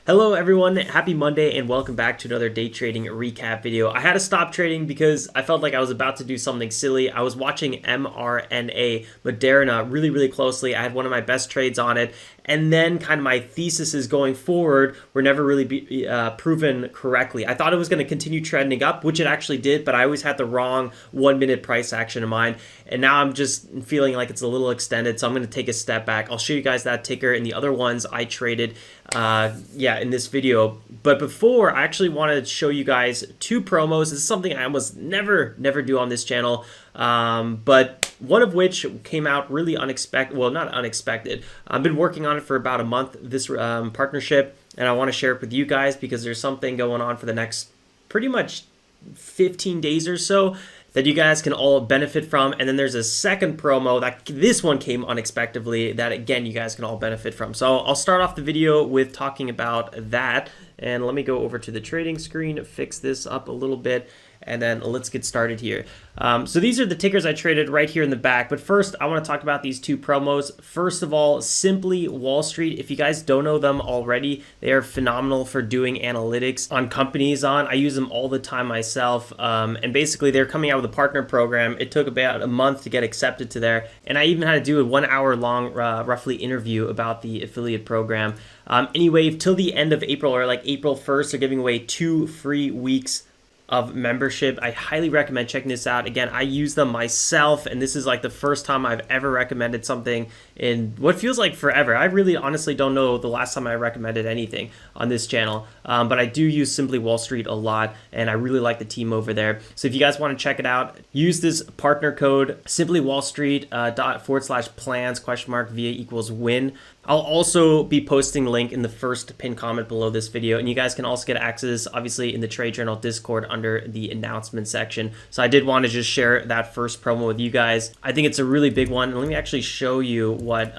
Hello everyone, happy Monday and welcome back to another day trading recap video. I had to stop trading because I felt like I was about to do something silly. I was watching MRNA, Moderna, really closely. I had one of my best trades on it, and then kind of my theses going forward were never really proven correctly. I thought it was going to continue trending up, which it actually did, but I always had the wrong 1 minute price action in mind, and now I'm just feeling like it's a little extended, so I'm going to take a step back. I'll show you guys that ticker and the other ones I traded in this video. But before, I actually wanted to show you guys two promos. This is something I almost never do on this channel, but one of which came out really unexpected. Well, not unexpected. I've been working on it for about a month, this partnership, and I want to share it with you guys because there's something going on for the next pretty much 15 days or so that you guys can all benefit from. And then there's a second promo that this one came unexpectedly that again you guys can all benefit from. So I'll start off the video with talking about that, and let me go over to the trading screen, fix this up a little bit, and then let's get started here. So these are the tickers I traded right here in the back, but first I want to talk about these two promos. First of all, Simply Wall Street. If you guys don't know them already, they are phenomenal for doing analytics on companies. I use them all the time myself, and basically they're coming out with a partner program. It took about a month to get accepted to there, and I even had to do a 1 hour long roughly interview about the affiliate program. Anyway, till the end of April, or like April 1st, they're giving away 2 free weeks of membership. I highly recommend checking this out. Again, I use them myself, and this is like the first time I've ever recommended something in what feels like forever. I really honestly don't know the last time I recommended anything on this channel, but I do use Simply Wall Street a lot, and I really like the team over there. So if you guys want to check it out, use this partner code simplywallstreet./plans?VIA=win. I'll also be posting a link in the first pinned comment below this video, and you guys can also get access, obviously, in the Trade Journal Discord under the announcement section. So I did want to just share that first promo with you guys. I think it's a really big one, and let me actually show you what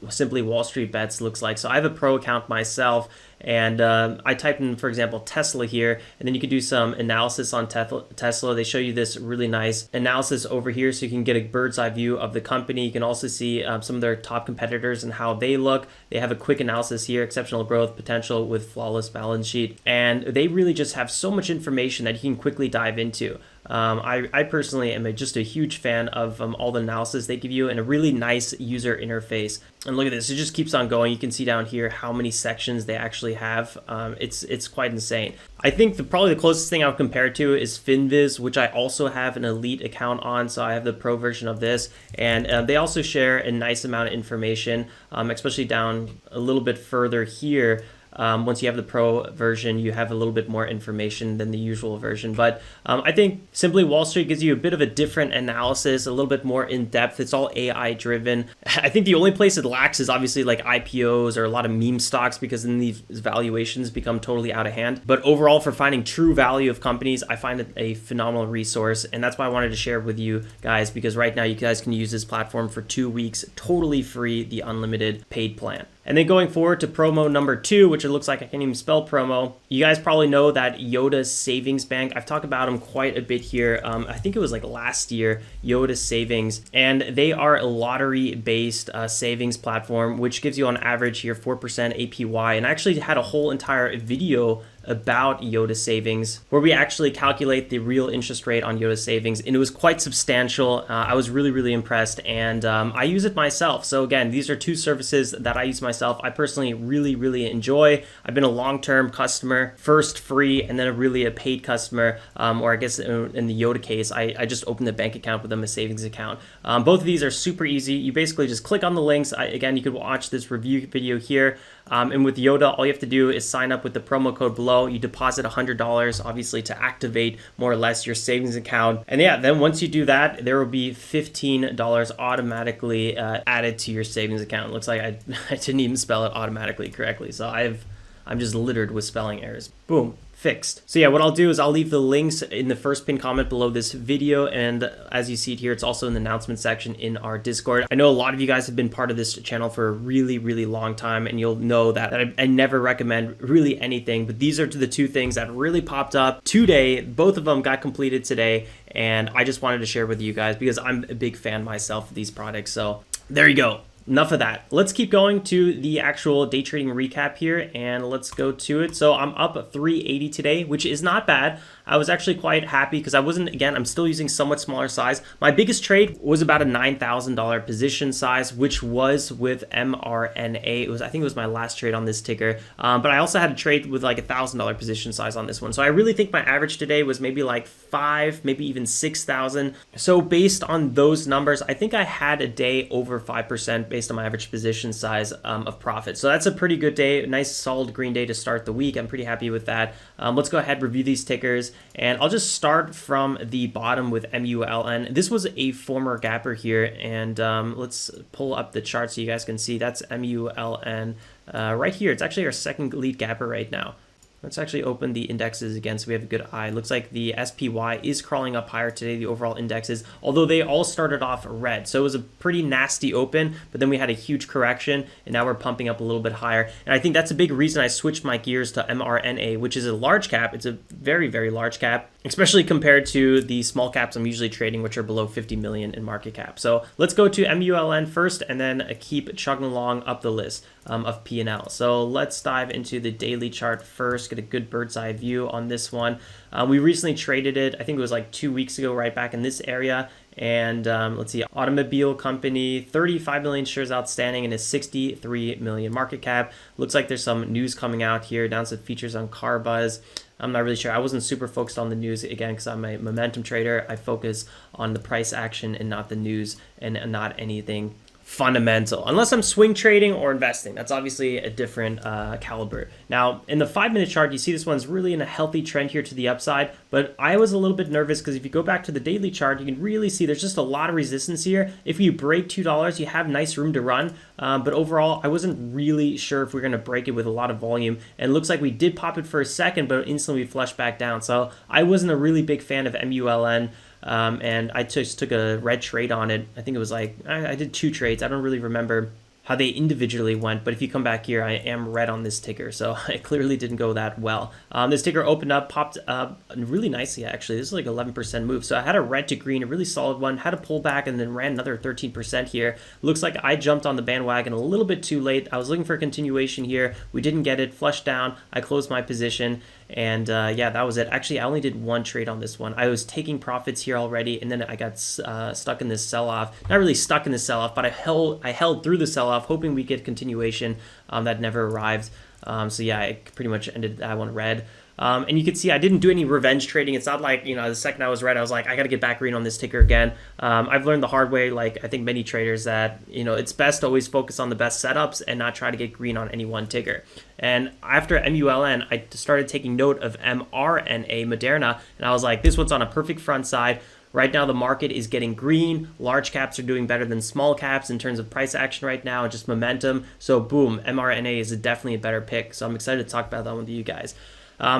Simply Wall Street Bets looks like. So I have a pro account myself, and I typed in, for example, Tesla here, and then you could do some analysis on Tesla. They show you this really nice analysis over here, so you can get a bird's eye view of the company. You can also see some of their top competitors and how they look. They have a quick analysis here: exceptional growth potential with flawless balance sheet, and they really just have so much information that you can quickly dive into. I personally am just a huge fan of all the analysis they give you, and a really nice user interface. And look at this, it just keeps on going. You can see down here how many sections they actually have. It's quite insane. I think probably the closest thing I would compare it to is FinViz, which I also have an elite account on, so I have the pro version of this, and they also share a nice amount of information, especially down a little bit further here. Once you have the pro version, you have a little bit more information than the usual version. But I think Simply Wall Street gives you a bit of a different analysis, a little bit more in depth. It's all AI driven. I think the only place it lacks is obviously like IPOs or a lot of meme stocks, because then these valuations become totally out of hand. But overall, for finding true value of companies, I find it a phenomenal resource. And that's why I wanted to share with you guys, because right now you guys can use this platform for 2 weeks, totally free, the unlimited paid plan. And then going forward to promo number 2, which it looks like I can't even spell promo. You guys probably know that Yotta Savings Bank. I've talked about them quite a bit here. I think it was like last year, Yotta Savings. And they are a lottery-based savings platform, which gives you on average here 4% APY. And I actually had a whole entire video about Yotta Savings, where we actually calculate the real interest rate on Yotta Savings, and it was quite substantial. I was really impressed, and I use it myself. So again, these are 2 services that I use myself. I personally really enjoy. I've been a long-term customer, first free, and then a paid customer, or I guess in the Yotta case, I just opened a bank account with them, a savings account. Both of these are super easy. You basically just click on the links. Again, you could watch this review video here. And with Yotta, all you have to do is sign up with the promo code below. You deposit $100, obviously, to activate more or less your savings account. And yeah, then once you do that, there will be $15 automatically added to your savings account. It looks like I didn't even spell it automatically correctly. So I'm just littered with spelling errors. Boom. Fixed. So yeah, what I'll do is I'll leave the links in the first pinned comment below this video, and as you see it here, it's also in the announcement section in our Discord. I know a lot of you guys have been part of this channel for a really long time, and you'll know that I never recommend really anything, but these are the 2 things that really popped up today. Both of them got completed today, and I just wanted to share with you guys because I'm a big fan myself of these products. So there you go. enough of that. Let's keep going to the actual day trading recap here, and let's go to it. So I'm up 380 today, which is not bad. I was actually quite happy because I wasn't, again, I'm still using somewhat smaller size. My biggest trade was about a $9,000 position size, which was with MRNA. It was, I think it was my last trade on this ticker. But I also had a trade with like $1,000 position size on this one. So I really think my average today was maybe like 5, maybe even 6,000. So based on those numbers, I think I had a day over 5% based on my average position size of profit. So that's a pretty good day, a nice solid green day to start the week. I'm pretty happy with that. Let's go ahead, review these tickers. And I'll just start from the bottom with MULN. This was a former gapper here, and let's pull up the chart so you guys can see. That's MULN right here. It's actually our second lead gapper right now. Let's actually open the indexes again so we have a good eye. Looks like the SPY is crawling up higher today, the overall indexes, although they all started off red. So it was a pretty nasty open, but then we had a huge correction, and now we're pumping up a little bit higher. And I think that's a big reason I switched my gears to MRNA, which is a large cap. It's a very, very large cap, especially compared to the small caps I'm usually trading, which are below 50 million in market cap. So let's go to MULN first, and then keep chugging along up the list of P&L. So let's dive into the daily chart first, get a good bird's eye view on this one. We recently traded it, I think it was like 2 weeks ago, right back in this area. And let's see, automobile company, 35 million shares outstanding and a 63 million market cap. Looks like there's some news coming out here, down some features on Car Buzz. I'm not really sure. I wasn't super focused on the news again because I'm a momentum trader. I focus on the price action and not the news and not anything fundamental, unless I'm swing trading or investing. That's obviously a different caliber. Now, in the 5-minute chart, you see this one's really in a healthy trend here to the upside, but I was a little bit nervous because if you go back to the daily chart, you can really see there's just a lot of resistance here. If you break $2, you have nice room to run, but overall, I wasn't really sure if we're going to break it with a lot of volume, and it looks like we did pop it for a second, but instantly we flushed back down. So I wasn't a really big fan of MULN. And I just took a red trade on it. I think it was like, I did 2 trades. I don't really remember how they individually went, but if you come back here, I am red on this ticker, so it clearly didn't go that well. This ticker opened up, popped up really nicely, actually. This is like 11% move, so I had a red to green, a really solid one, had a pullback, and then ran another 13% here. Looks like I jumped on the bandwagon a little bit too late. I was looking for a continuation here. We didn't get it, flushed down. I closed my position, and yeah, that was it. Actually, I only did 1 trade on this one. I was taking profits here already, and then I got stuck in this sell-off. Not really stuck in the sell-off, but I held through the sell-off, hoping we'd get continuation. That never arrived. So yeah, I pretty much ended that one red. And you can see I didn't do any revenge trading. It's not like, you know, the second I was red, I was like, I got to get back green on this ticker again. I've learned the hard way, like I think many traders, that, you know, it's best to always focus on the best setups and not try to get green on any one ticker. And after MULN, I started taking note of MRNA, Moderna, and I was like, this one's on a perfect front side. Right now, the market is getting green. Large caps are doing better than small caps in terms of price action right now, and just momentum. So boom, MRNA is definitely a better pick. So I'm excited to talk about that with you guys.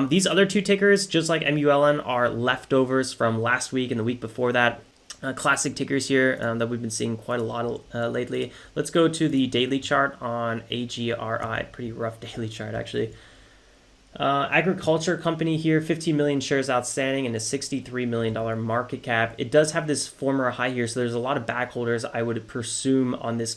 These other 2 tickers, just like MULN, are leftovers from last week and the week before that. Classic tickers here that we've been seeing quite a lot lately. Let's go to the daily chart on AGRI. Pretty rough daily chart, actually. Agriculture company here, 15 million shares outstanding and a $63 million market cap. It does have this former high here, so there's a lot of back holders I would presume on this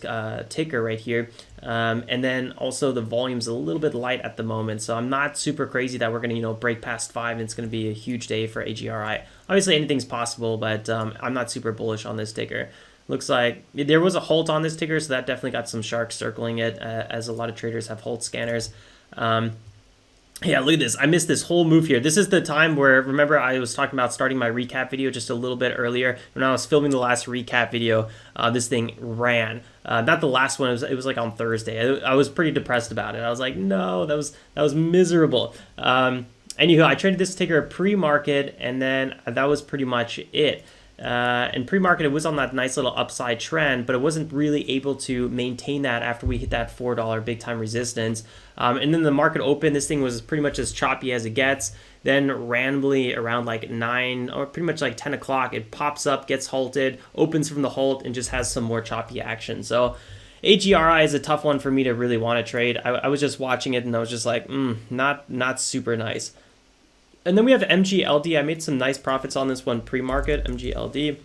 ticker right here. And then also the volume's a little bit light at the moment, so I'm not super crazy that we're going to, you know, break past 5 and it's going to be a huge day for AGRI. Obviously anything's possible, but I'm not super bullish on this ticker. Looks like there was a halt on this ticker, so that definitely got some sharks circling it, as a lot of traders have halt scanners. Yeah, look at this. I missed this whole move here. This is the time where, remember, I was talking about starting my recap video just a little bit earlier. When I was filming the last recap video, this thing ran. Not the last one. It was like on Thursday. I was pretty depressed about it. I was like, no, that was miserable. Anywho, I traded this ticker pre-market, and then that was pretty much it. In pre-market, it was on that nice little upside trend, but it wasn't really able to maintain that after we hit that $4 big time resistance. And then the market opened. This thing was pretty much as choppy as it gets. Then randomly around like 9 or pretty much like 10 o'clock, it pops up, gets halted, opens from the halt, and just has some more choppy action. So AGRI is a tough one for me to really want to trade. I was just watching it and I was just like, not super nice. And then we have MGLD. I made some nice profits on this one pre-market, MGLD.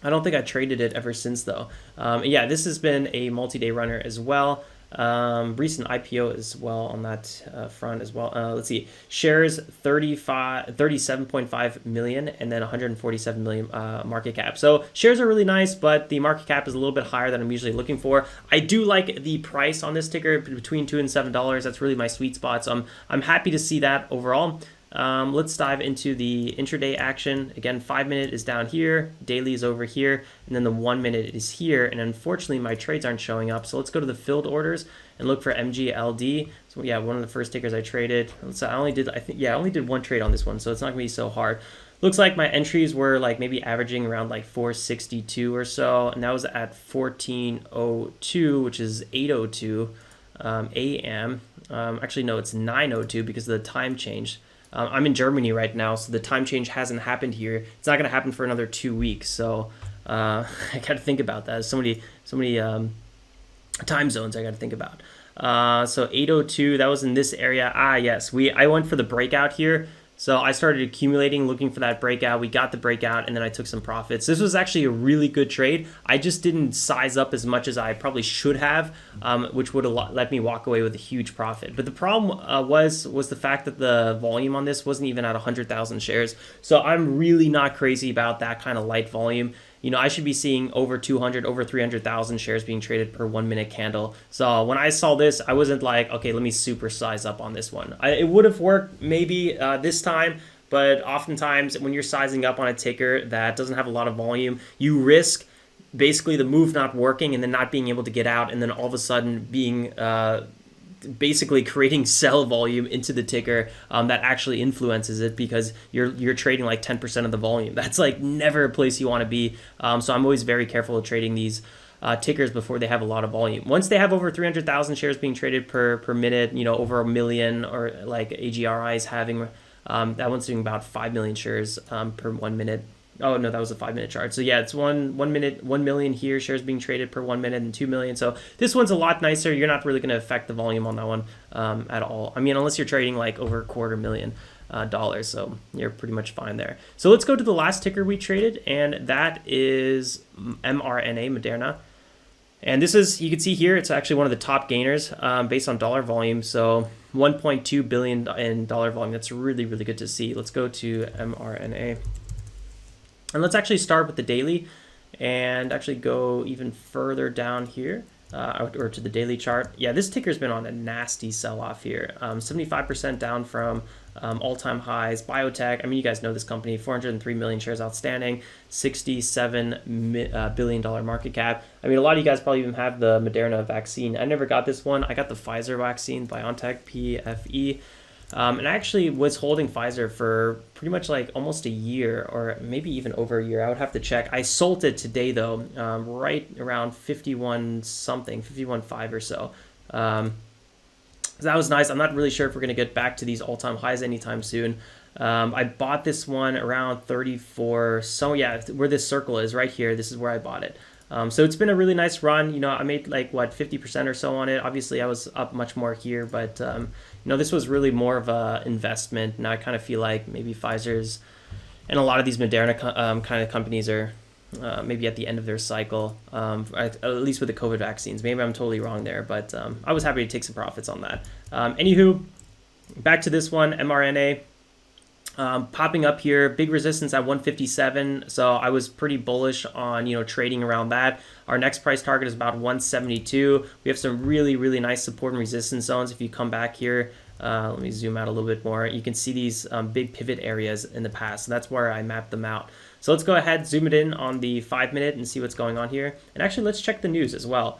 I don't think I traded it ever since though. Yeah, this has been a multi-day runner as well. Recent IPO as well on that front as well. Let's see, shares 37.5 million and then 147 million market cap. So shares are really nice, but the market cap is a little bit higher than I'm usually looking for. I do like the price on this ticker between $2 and $7. That's really my sweet spot. So I'm happy to see that overall. Let's dive into the intraday action. Again, 5 minute is down here, daily is over here, and then the 1 minute is here. And unfortunately, my trades aren't showing up. So let's go to the filled orders and look for MGLD. So yeah, one of the first tickers I traded. So I only did one trade on this one, so it's not gonna be so hard. Looks like my entries were like maybe averaging around like 462 or so, and that was at 14:02, which is 8:02 a.m. Actually, no, it's 9:02 because of the time change. I'm in Germany right now, so the time change hasn't happened here. It's not going to happen for another 2 weeks, so I got to think about that. So many time zones I got to think about. So 8:02, that was in this area. Yes, I went for the breakout here. So I started accumulating, looking for that breakout. We got the breakout, and then I took some profits. This was actually a really good trade. I just didn't size up as much as I probably should have, which would have let me walk away with a huge profit. But the problem was the fact that the volume on this wasn't even at 100,000 shares. So I'm really not crazy about that kind of light volume. You know, I should be seeing over 200, over 300,000 shares being traded per 1 minute candle. So when I saw this, I wasn't like, okay, let me super size up on this one. It would have worked maybe this time, but oftentimes when you're sizing up on a ticker that doesn't have a lot of volume, you risk basically the move not working and then not being able to get out, and then all of a sudden being basically creating sell volume into the ticker that actually influences it, because you're trading like 10% of the volume. That's like never a place you want to be. So I'm always very careful of trading these tickers before they have a lot of volume. Once they have over 300,000 shares being traded per minute, you know, over a million, or like AGRI is having, that one's doing about 5 million shares per 1 minute. Oh no, that was a 5 minute chart. So yeah, it's 1 minute, 1 million here, shares being traded per 1 minute, and 2 million. So this one's a lot nicer. You're not really going to affect the volume on that one at all. I mean, unless you're trading like over $250,000, so you're pretty much fine there. So let's go to the last ticker we traded, and that is MRNA, Moderna. And this is, you can see here, it's actually one of the top gainers based on dollar volume. So 1.2 billion in dollar volume. That's really, really good to see. Let's go to MRNA. And let's actually start with the daily and actually go even further down here or to the daily chart. Yeah, this ticker's been on a nasty sell-off here. 75% down from all-time highs. Biotech, I mean, you guys know this company, 403 million shares outstanding, $67 billion market cap. I mean, a lot of you guys probably even have the Moderna vaccine. I never got this one. I got the Pfizer vaccine, BioNTech, PFE. And I actually was holding Pfizer for pretty much like almost a year, or maybe even over a year. I would have to check. I sold it today though, right around 51 something, 51.5 or so. So that was nice. I'm not really sure if we're going to get back to these all-time highs anytime soon. I bought this one around 34. So yeah, where this circle is right here, this is where I bought it. So it's been a really nice run. You know, I made like, what, 50% or so on it. Obviously, I was up much more here, but, you know, this was really more of a investment. Now I kind of feel like maybe Pfizer's and a lot of these Moderna kind of companies are maybe at the end of their cycle, at least with the COVID vaccines. Maybe I'm totally wrong there, but I was happy to take some profits on that. Anywho, back to this one, MRNA. Popping up here, big resistance at 157, so I was pretty bullish on, you know, trading around that. Our next price target is about 172. We have some really, really nice support and resistance zones. If you come back here, let me zoom out a little bit more. You can see these big pivot areas in the past, so that's where I mapped them out. So let's go ahead, zoom it in on the 5 minute and see what's going on here. And actually, let's check the news as well.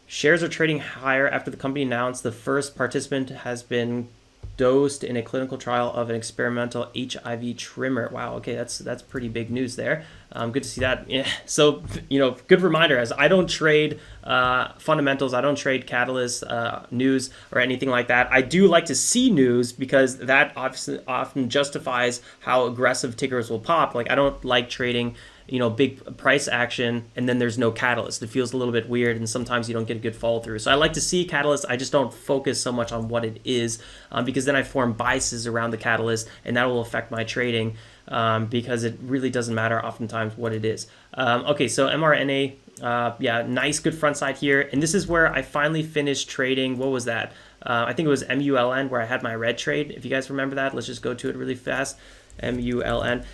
Shares are trading higher after the company announced the first participant has been dosed in a clinical trial of an experimental HIV trimmer. Wow, okay, that's pretty big news there. Good to see that. Yeah. So, you know, good reminder, as I don't trade fundamentals, I don't trade catalysts, news, or anything like that. I do like to see news because that often justifies how aggressive tickers will pop. Like, I don't like trading big price action and then there's no catalyst. It feels a little bit weird, and sometimes you don't get a good follow through. So I like to see catalyst. I just don't focus so much on what it is, because then I form biases around the catalyst, and that will affect my trading, because it really doesn't matter oftentimes what it is. Okay, so MRNA, yeah, nice good front side here, and this is where I finally finished trading. What was that? I think it was MULN where I had my red trade. If you guys remember that, let's just go to it really fast. MULN.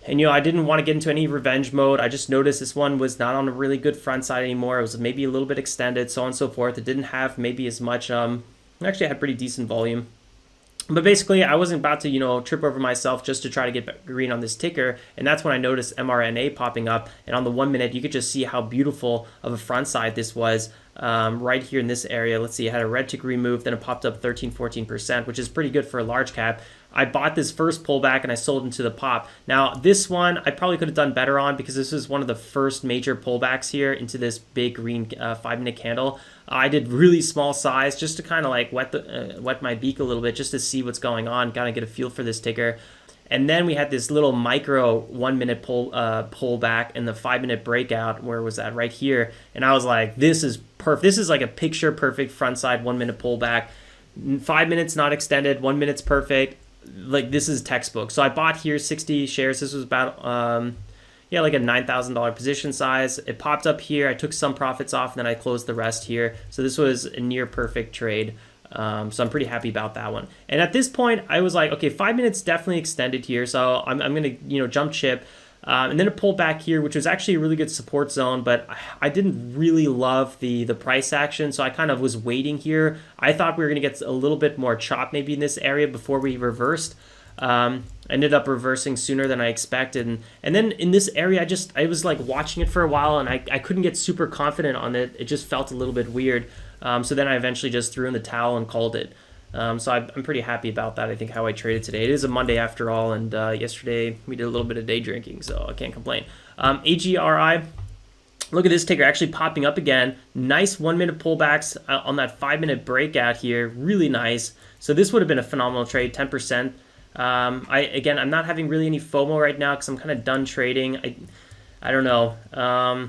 And I didn't want to get into any revenge mode. I just noticed this one was not on a really good front side anymore. It was maybe a little bit extended, so on and so forth. It didn't have maybe as much, actually I had pretty decent volume. But basically, I wasn't about to, trip over myself just to try to get green on this ticker. And that's when I noticed MRNA popping up. And on the 1 minute, you could just see how beautiful of a front side this was, right here in this area. Let's see, it had a red tick remove, then it popped up 13-14%, which is pretty good for a large cap. I bought this first pullback and I sold into the pop. Now, this one I probably could have done better on, because this is one of the first major pullbacks here into this big green 5-minute candle. I did really small size just to kind of like wet my beak a little bit, just to see what's going on, kind of get a feel for this ticker. And then we had this little micro 1 minute pullback in the 5-minute breakout. Where was that? Right here. And I was like, this is perfect. This is like a picture perfect front side 1 minute pullback. 5 minutes not extended, 1 minute's perfect. Like, this is textbook. So I bought here 60 shares. This was about yeah, like a $9,000 position size. It popped up here. I took some profits off, and then I closed the rest here. So this was a near perfect trade. So I'm pretty happy about that one. And at this point, I was like, okay, 5 minutes definitely extended here. So I'm going to, jump chip. And then it pulled back here, which was actually a really good support zone, but I didn't really love the price action, so I kind of was waiting here. I thought we were going to get a little bit more chop maybe in this area before we reversed. Ended up reversing sooner than I expected. And then in this area, I was like watching it for a while, and I couldn't get super confident on it. It just felt a little bit weird. So then I eventually just threw in the towel and called it. So I'm pretty happy about that. I think how I traded today. It is a Monday after all, and yesterday we did a little bit of day drinking, so I can't complain. AGRI, look at this ticker actually popping up again. Nice 1 minute pullbacks on that 5 minute breakout here. Really nice. So this would have been a phenomenal trade, 10%. I'm not having really any FOMO right now because I'm kind of done trading. I don't know.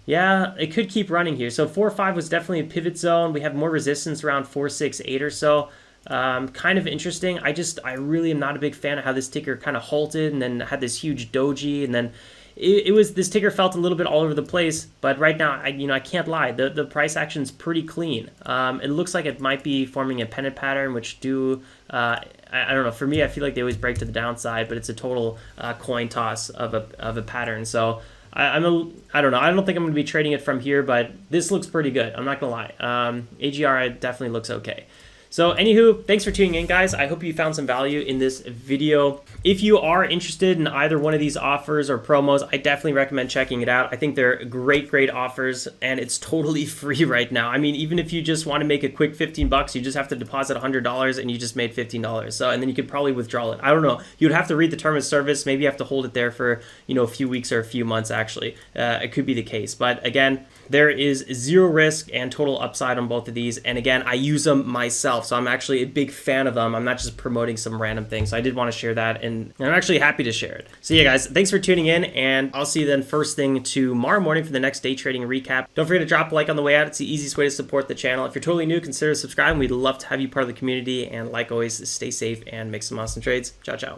Yeah, it could keep running here. So 4-5 was definitely a pivot zone. We have more resistance around 4-6-8 or so. Kind of interesting. I really am not a big fan of how this ticker kind of halted and then had this huge doji, and then this ticker felt a little bit all over the place. But right now, I can't lie. The price action's pretty clean. It looks like it might be forming a pennant pattern, which I don't know. For me, I feel like they always break to the downside, but it's a total coin toss of a pattern. So I don't know. I don't think I'm going to be trading it from here, but this looks pretty good. I'm not going to lie. AGRI definitely looks okay. So anywho, thanks for tuning in, guys. I hope you found some value in this video. If you are interested in either one of these offers or promos, I definitely recommend checking it out. I think they're great offers, and it's totally free right now. I mean, even if you just want to make a quick 15 bucks, you just have to deposit $100 and you just made $15. So, and then you could probably withdraw it. I don't know. You'd have to read the term of service. Maybe you have to hold it there for, a few weeks or a few months, actually. It could be the case. But again, there is zero risk and total upside on both of these. And again, I use them myself, so I'm actually a big fan of them. I'm not just promoting some random thing. So I did want to share that, and I'm actually happy to share it. So yeah, guys, thanks for tuning in, and I'll see you then first thing tomorrow morning for the next day trading recap. Don't forget to drop a like on the way out. It's the easiest way to support the channel. If you're totally new, consider subscribing. We'd love to have you part of the community. And like always, stay safe and make some awesome trades. Ciao, ciao.